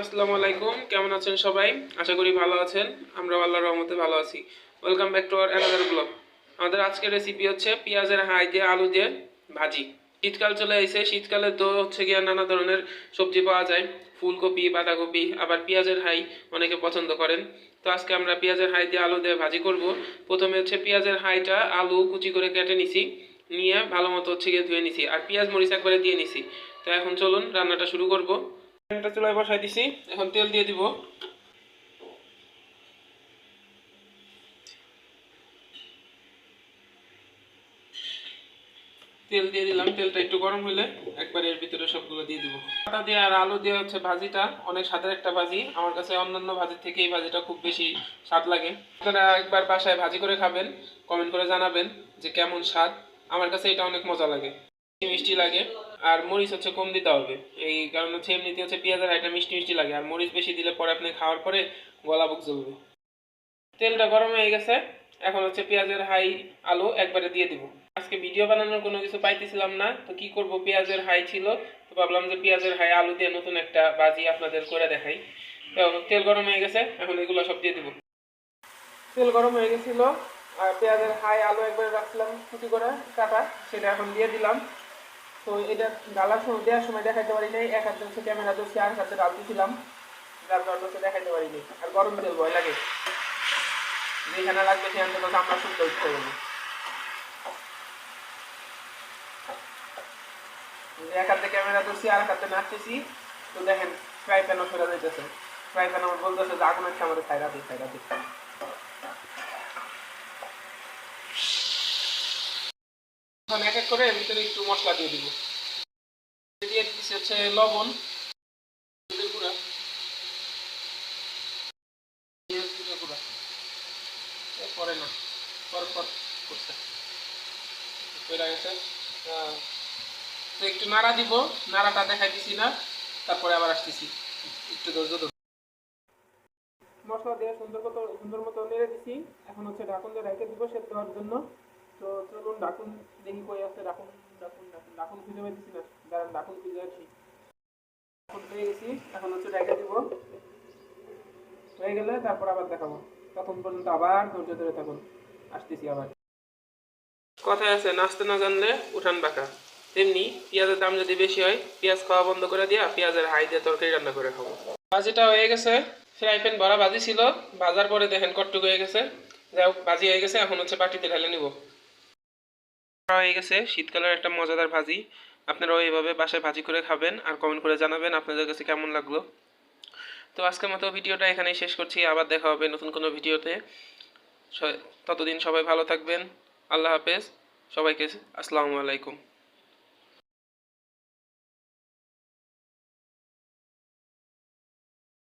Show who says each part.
Speaker 1: আসসালামু আলাইকুম, কেমন আছেন সবাই? আশা করি ভালো আছেন। আমরা আল্লাহর রহমতে ভালো আছি। Welcome back to our another blog. আমাদের আজকের রেসিপি হচ্ছে পেঁয়াজের হাই দিয়ে আলু দিয়ে ভাজি। শীতকাল চলে এসেছে, শীতকালে তো হচ্ছে গিয়ে নানা ধরনের সবজি পাওয়া যায়। ফুলকপি, বাঁধাকপি, আবার পেঁয়াজের হাই অনেকে পছন্দ করেন। তো আজকে আমরা পেঁয়াজের হাই দিয়ে আলু দিয়ে ভাজি করব। প্রথমে হচ্ছে পেঁয়াজের হাইটা আলু কুচি করে কেটে নিছি, নিয়ে ভালো মতো হচ্ছে গিয়ে ধুয়ে নিছি, আর পেঁয়াজ মরিচ একবারে দিয়ে নিছি। তো এখন চলুন রান্নাটা শুরু করব। প্যানটা চুলায় বসাই দিছি, এখন তেল দিয়ে দিব। তেল দিয়ে দিলাম, তেলটা একটু গরম হলে একবার এর ভিতরে সবগুলো দিয়ে দিব। আটা দিয়ে আর আলু দিয়ে হচ্ছে ভাজিটা অনেক স্বাদের একটা ভাজি। আমার কাছে অন্যান্য ভাজির থেকে এই ভাজিটা খুব বেশি স্বাদ লাগে। আপনারা একবার বাসায় ভাজি করে খাবেন, কমেন্ট করে জানাবেন যে কেমন স্বাদ। আমার কাছে এটা অনেক মজা লাগে, মিষ্টি লাগে। আর মরিচ হচ্ছে কম দিতে হবে, এই কারণ হচ্ছে এমনিতে হচ্ছে পেঁয়াজের একটা মিষ্টি মিষ্টি লাগে, আর মরিচ বেশি দিলে পরে আপনি খাওয়ার পরে গলা বুক জ্বলবে। তেলটা গরম হয়ে গেছে, এখন হচ্ছে পেঁয়াজের হাই আলু একবারে দিয়ে দিব। আজকে ভিডিও বানানোর কোনো কিছু পাইতেছিলাম না, তো কি করব, পেঁয়াজের হাই ছিল, তো ভাবলাম যে পেঁয়াজের হাই আলু দিয়ে নতুন একটা ভাজি আপনাদের করে দেখাই। তো তেল গরম হয়ে গেছে, এখন এগুলো সব দিয়ে দিব। তেল গরম হয়ে গেছিল, আর পেঁয়াজের হাই আলু একবারে রাখছিলাম কুচি করে কাটা, সেটা এখন দিয়ে দিলাম। তো এটা ডালার সময় দেওয়ার সময় দেখাইতে পারি নাই, এক হাতে হচ্ছে ক্যামেরা ধরছি, আর হাতে ডাল দিয়েছিলাম, যার কারণে হচ্ছে দেখাইতে পারিনি। আর গরম তেল ভয় লাগে, যেখানে লাগবে সেখান থেকে আমরা শুদ্ধ উঠতে পারবো। এক হাতে ক্যামেরা ধরছি, আর হাতে নাচতেছি, তো দেখেন ফ্রাই প্যানও সরে যাইতেছে। ফ্রাই প্যান আমার বলতেছে যে আগুন একটা আমাদের খাই রাতে। এখন এক এক করে এর ভিতরে একটু মশলা দিয়ে দিব। দিয়ে দিচ্ছি হচ্ছে লবণ, গুঁড়া, গুঁড়া পরে না, পর করছে হয়ে গেছে। তো একটু নাড়া দিব, নাড়াটা দেখাই দিছি না, তারপরে আবার আসতেছি, একটু ধৈর্য ধরুন। মশলা দিয়ে সুন্দর মতো নেড়ে দিছি। এখন হচ্ছে ঢাকুন দিয়ে রেখে দিব সেদ্ধ হওয়ার জন্য। তো চলুন ঢাকুন দেখি কই আছে। ঢাকুন ঢাকুন ঢাকুন ঢাকুন খুঁজে পাইতেছি না, দাঁড়ান ঢাকুন খুঁজে আছি। ঢাকুন পেয়ে গেছি, এখন হচ্ছে রেখে দিব। হয়ে গেলে তারপর আবার দেখাবো, তখন পর্যন্ত আবার ধৈর্য ধরে থাকুন, আসতেছি আবার। কথায় আছে, নাচতে না জানলে উঠান বাঁকা। তেমনি পেঁয়াজের দাম যদি বেশি হয়, পেঁয়াজ খাওয়া বন্ধ করে দিয়া পেঁয়াজের হাই দিয়ে তরকারি রান্না করে খাবো। ভাজিটা হয়ে গেছে, ফ্রাই প্যান ভরা ভাজি ছিল, ভাজার পরে দেখেন কটটুক হয়ে গেছে। যাই হোক, ভাজি হয়ে গেছে, এখন হচ্ছে বাটিতে ঢেলে নিব। হয়ে গেছে শীতকালের একটা মজাদার ভাজি। আপনারাও এইভাবে বাসায় ভাজি করে খাবেন, আর কমেন্ট করে জানাবেন আপনাদের কাছে কেমন লাগলো। তো আজকের মতো ভিডিওটা এখানেই শেষ করছি, আবার দেখা হবে নতুন কোনো ভিডিওতে। ততদিন সবাই ভালো থাকবেন। আল্লাহ হাফেজ সবাইকে। আসসালামু আলাইকুম।